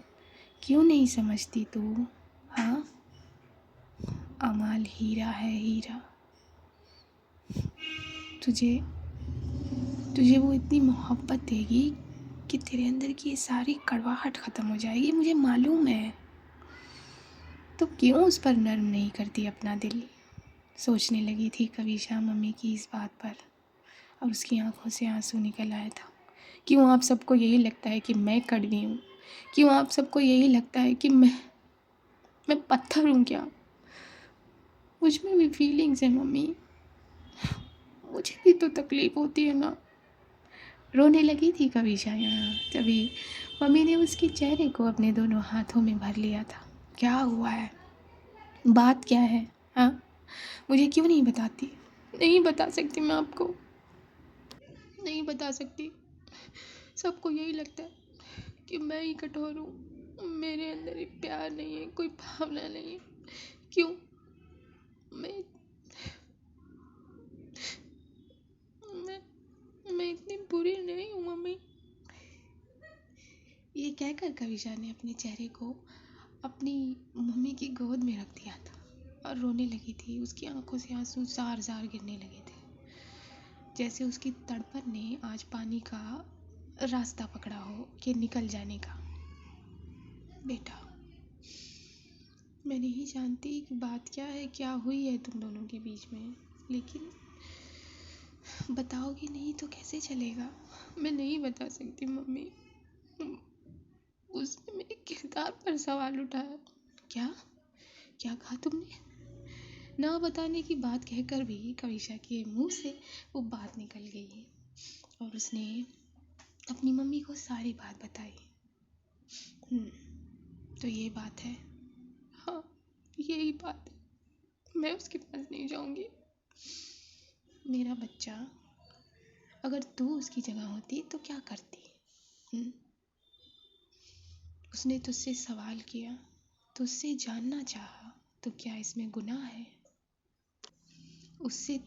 क्यों नहीं समझती तू? हाँ, अमाल हीरा है, हीरा। तुझे तुझे वो इतनी मोहब्बत देगी कि तेरे अंदर की ये सारी कड़वाहट ख़त्म हो जाएगी, मुझे मालूम है। तो क्यों उस पर नर्म नहीं करती अपना दिल? सोचने लगी थी कविशा मम्मी की इस बात पर, और उसकी आंखों से आंसू निकल आया था। क्यों आप सबको यही लगता है कि मैं कड़वी हूँ? क्यों आप सबको यही लगता है कि मैं पत्थर हूँ क्या? मुझ में भी फीलिंग्स है मम्मी, मुझे भी तो तकलीफ़ होती है ना। रोने लगी थी कविशा यहाँ, तभी मम्मी ने उसके चेहरे को अपने दोनों हाथों में भर लिया था। क्या हुआ है? बात क्या है? हाँ, मुझे क्यों नहीं बताती? नहीं बता सकती मैं आपको, नहीं बता सकती। सबको यही लगता है कि मैं ही कठोर हूँ, मेरे अंदर ही प्यार नहीं है, कोई भावना नहीं है। क्यों? मैं मैं मैं इतनी बुरी नहीं हूँ मम्मी। ये कहकर कविशा ने अपने चेहरे को अपनी मम्मी की गोद में रख दिया था और रोने लगी थी। उसकी आंखों से आंसू जार जार गिरने लगे थे, जैसे उसकी तड़पन ने आज पानी का रास्ता पकड़ा हो कि निकल जाने का। बेटा, मैं नहीं जानती कि बात क्या है, क्या हुई है तुम दोनों के बीच में, लेकिन बताओगी नहीं तो कैसे चलेगा? मैं नहीं बता सकती मम्मी। उसने मेरे किरदार पर सवाल उठाया। क्या क्या कहा तुमने? ना बताने की बात कहकर भी कविशा के मुंह से वो बात निकल गई और उसने अपनी मम्मी को सारी बात बताई। तो ये बात है? हाँ, यही बात है। मैं उसके पास नहीं जाऊंगी। मेरा बच्चा, अगर तू उसकी जगह होती तो क्या करती? उसने तुझसे सवाल किया, तुझसे जानना चाहा, तो क्या इसमें गुनाह है? उससे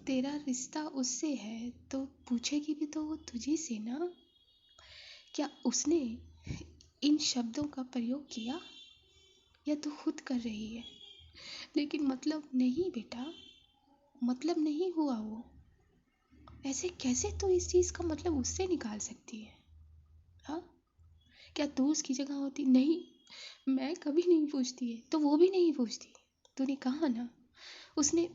तेरा रिश्ता उससे है तो पूछेगी भी तो वो तुझी से ना। क्या उसने इन शब्दों का प्रयोग किया या तू खुद कर रही है? लेकिन मतलब नहीं बेटा, मतलब नहीं हुआ वो। ऐसे कैसे तू इस चीज़ का मतलब उससे निकाल सकती है? हाँ, क्या तू उसकी जगह होती? नहीं, मैं कभी नहीं पूछती है तो वो भी नहीं पूछती। तूने कहा ना, उसने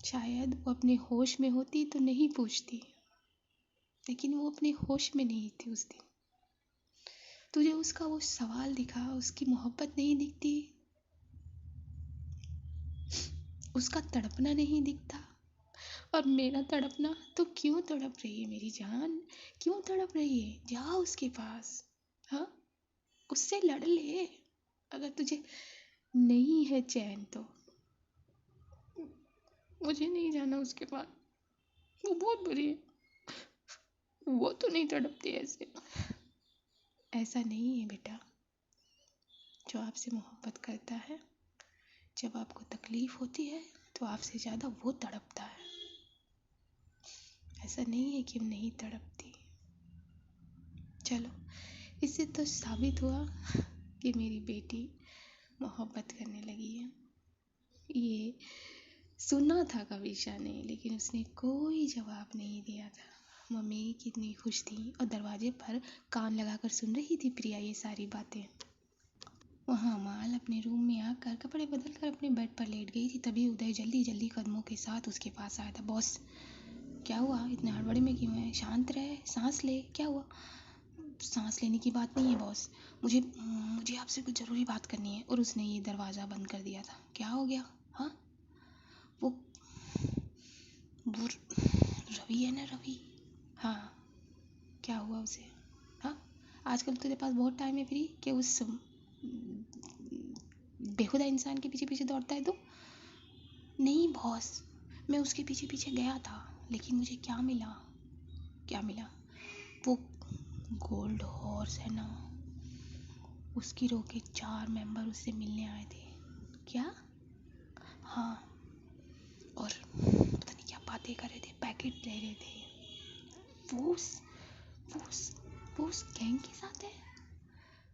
शायद वो अपने होश में होती तो नहीं पूछती, लेकिन वो अपने होश में नहीं थी उस दिन। तुझे उसका वो सवाल दिखा, उसकी मोहब्बत नहीं दिखती, उसका तड़पना नहीं दिखता। और मेरा तड़पना तो क्यों तड़प रही है मेरी जान? क्यों तड़प रही है? जा उसके पास, हाँ, उससे लड़ ले। अगर तुझे नहीं है चैन तो मुझे नहीं जाना उसके पास। वो बहुत बुरी है, वो तो नहीं तड़पती ऐसे। ऐसा नहीं है बेटा, जो आपसे मोहब्बत करता है, जब आपको तकलीफ़ होती है तो आपसे ज़्यादा वो तड़पता है। ऐसा नहीं है कि नहीं तड़पती। चलो, इससे तो साबित हुआ कि मेरी बेटी मोहब्बत करने लगी है। ये सुना था कविशा ने, लेकिन उसने कोई जवाब नहीं दिया था। मम्मी कितनी खुश थी और दरवाजे पर कान लगाकर सुन रही थी प्रिया ये सारी बातें। वहाँ माल अपने रूम में आकर कपड़े बदल कर अपने बेड पर लेट गई थी। तभी उदय जल्दी जल्दी कदमों के साथ उसके पास आया था। बॉस, क्या हुआ? इतने हड़बड़ी में क्यों है? शांत रहे, सांस ले। क्या हुआ? सांस लेने की बात नहीं है बॉस, मुझे मुझे आपसे कुछ ज़रूरी बात करनी है। और उसने ये दरवाज़ा बंद कर दिया था। क्या हो गया? हाँ, वो वो रवि है ना, रवि। हाँ, क्या हुआ उसे? हाँ, आजकल तेरे पास बहुत टाइम है फ्री कि उस बेहुदा इंसान के पीछे पीछे दौड़ता है? तो नहीं बॉस, मैं उसके पीछे पीछे गया था, लेकिन मुझे क्या मिला? क्या मिला? वो गोल्ड हॉर्स है ना, उसकी रो के 4 मेंबर उससे मिलने आए थे। क्या? हाँ, और पता नहीं क्या बातें कर रहे थे, पैकेट ले रहे थे। वो उस वो उस गैंग के साथ है।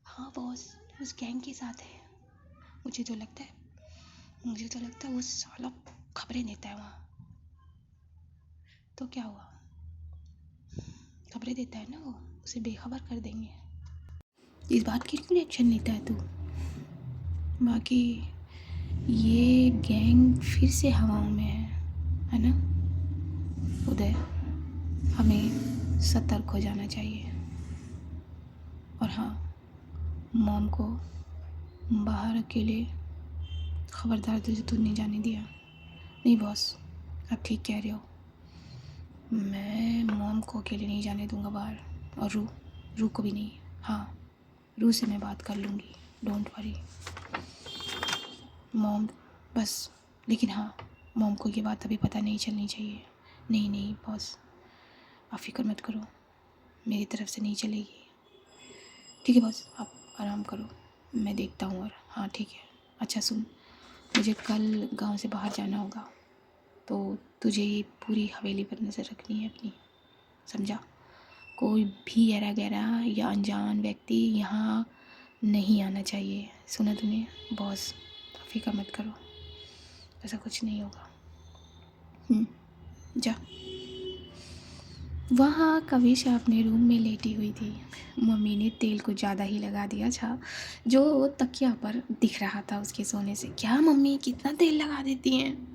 हाँ बॉस, उस गैंग के साथ है। मुझे तो लगता है वो साला खबरें देता है वहाँ। तो क्या हुआ, खबरें देता है ना वो, उसे बेखबर कर देंगे। इस बात की क्यों रिएक्शन लेता है तू? बाकी ये गैंग फिर से हवाओं में है ना उदय? हमें सतर्क हो जाना चाहिए। और हाँ, मॉम को बाहर अकेले खबरदार तुझे तो नहीं जाने दिया। नहीं बॉस, आप ठीक कह रहे हो, मैं मॉम को अकेले नहीं जाने दूंगा बाहर, और रू को भी नहीं। हाँ, रू से मैं बात कर लूँगी, डोंट वरी मॉम। बस लेकिन हाँ, मॉम को ये बात अभी पता नहीं चलनी चाहिए। नहीं नहीं बॉस, आप फिक्र मत करो, मेरी तरफ से नहीं चलेगी। ठीक है बॉस, आप आराम करो, मैं देखता हूँ। और हाँ ठीक है। अच्छा सुन, मुझे कल गांव से बाहर जाना होगा, तो तुझे ये पूरी हवेली पर नज़र रखनी है अपनी, समझा? कोई भी ऐरा गैरा या अनजान व्यक्ति यहाँ नहीं आना चाहिए, सुना तूने? बॉस फिक्र मत करो, ऐसा कुछ नहीं होगा। जा। वहाँ कविशा अपने रूम में लेटी हुई थी। मम्मी ने तेल कुछ ज़्यादा ही लगा दिया था, जो तकिया पर दिख रहा था उसके सोने से। क्या मम्मी, कितना तेल लगा देती हैं?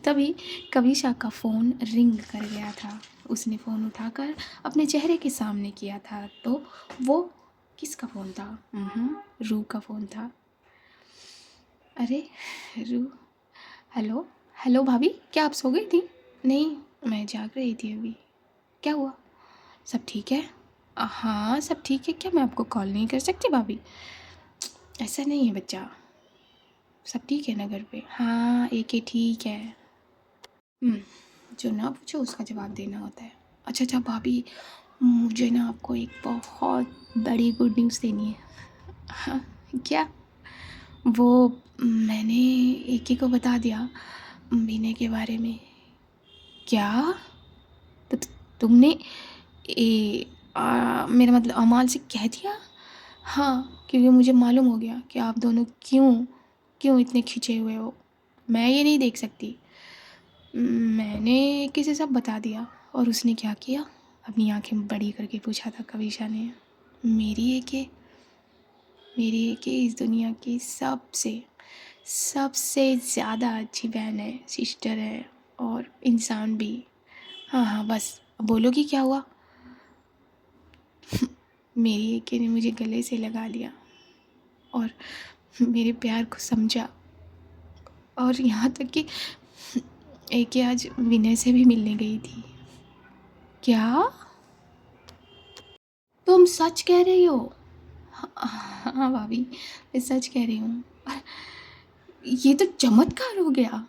तभी कविशा का फ़ोन रिंग कर गया था। उसने फ़ोन उठाकर अपने चेहरे के सामने किया था, तो वो किसका फ़ोन था? रू का फ़ोन था। अरे रू, हेलो हेलो भाभी, क्या आप सो गई थी? नहीं, मैं जाग रही थी अभी। क्या हुआ, सब ठीक है? हाँ सब ठीक है। क्या मैं आपको कॉल नहीं कर सकती भाभी? ऐसा नहीं है बच्चा, सब ठीक है ना घर पे? हाँ एक ही ठीक है। जो ना पूछो उसका जवाब देना होता है। अच्छा अच्छा भाभी, मुझे ना आपको एक बहुत बड़ी गुड न्यूज़ देनी है। हाँ क्या? वो मैंने एक को बता दिया बीने के बारे में। क्या? तो तुमने मेरा मतलब अमाल से कह दिया? हाँ, क्योंकि मुझे मालूम हो गया कि आप दोनों क्यों इतने खिंचे हुए हो। मैं ये नहीं देख सकती। मैंने किसी सब बता दिया। और उसने क्या किया? अपनी आंखें बड़ी करके पूछा था कविशा ने। मेरी एके इस दुनिया की सबसे ज़्यादा अच्छी बहन है, सिस्टर है, और इंसान भी। हाँ हाँ बस, बोलोगी क्या हुआ? मेरी एके ने मुझे गले से लगा लिया और मेरे प्यार को समझा। और यहाँ तक कि एके आज विनय से भी मिलने गई थी। क्या तुम सच कह रही हो? हाँ भाभी, मैं सच कह रही हूँ। ये तो चमत्कार हो गया।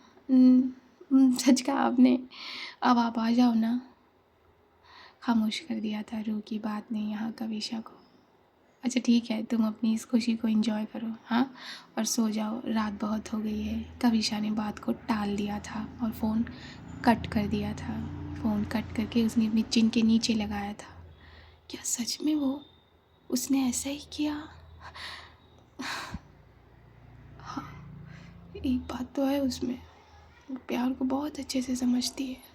सच कहा आपने। अब आप आ जाओ ना। खामोश कर दिया था रू की बात ने यहाँ कविशा को। अच्छा ठीक है, तुम अपनी इस खुशी को एंजॉय करो, हाँ, और सो जाओ, रात बहुत हो गई है। कविशा ने बात को टाल दिया था और फ़ोन कट कर दिया था। फ़ोन कट करके उसने अपनी चिन के नीचे लगाया था। क्या सच में उसने ऐसा ही किया? हाँ, एक बात तो है उसमें, वो प्यार को बहुत अच्छे से समझती है।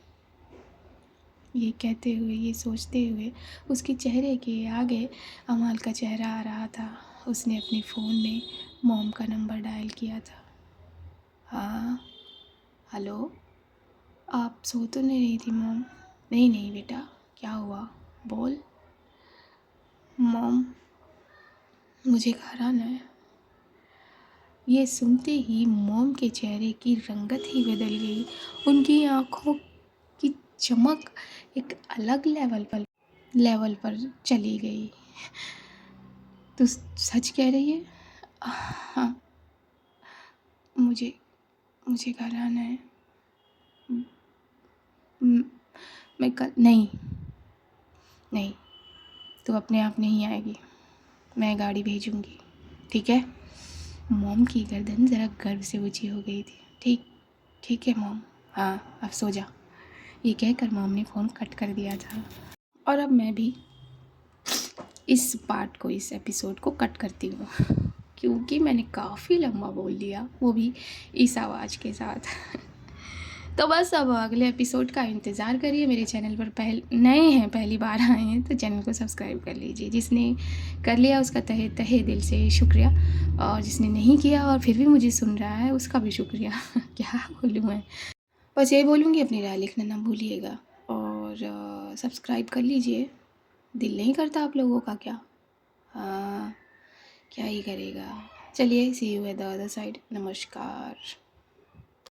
ये कहते हुए, ये सोचते हुए उसके चेहरे के आगे अमाल का चेहरा आ रहा था। उसने अपने फ़ोन में मॉम का नंबर डायल किया था। हाँ हेलो, आप सो तो नहीं रही थी मॉम? नहीं नहीं बेटा, क्या हुआ, बोल। मॉम, मुझे घर आना है। ये सुनते ही मॉम के चेहरे की रंगत ही बदल गई। उनकी आँखों की चमक एक अलग लेवल पर चली गई। तो सच कह रही है? हाँ, मुझे घर आना है। मैं कल नहीं, तू अपने आप नहीं आएगी, मैं गाड़ी भेजूँगी, ठीक है? मॉम की गर्दन ज़रा गर्व से ऊंची हो गई थी। ठीक है मॉम, हाँ अब सो जा। ये कहकर मॉम ने फ़ोन कट कर दिया था। और अब मैं भी इस पार्ट को, इस एपिसोड को कट करती हूँ क्योंकि मैंने काफ़ी लंबा बोल दिया, वो भी इस आवाज़ के साथ। तो बस अब अगले एपिसोड का इंतज़ार करिए। मेरे चैनल पर नए हैं, पहली बार आए हैं तो चैनल को सब्सक्राइब कर लीजिए। जिसने कर लिया उसका तहे तहे दिल से शुक्रिया, और जिसने नहीं किया और फिर भी मुझे सुन रहा है उसका भी शुक्रिया। क्या बोलूँ मैं, बस यही बोलूँगी, अपनी राय लिखना ना भूलिएगा और सब्सक्राइब कर लीजिए। दिल नहीं करता आप लोगों का क्या? हाँ, क्या ही करेगा। चलिए, see you at the other side. नमस्कार।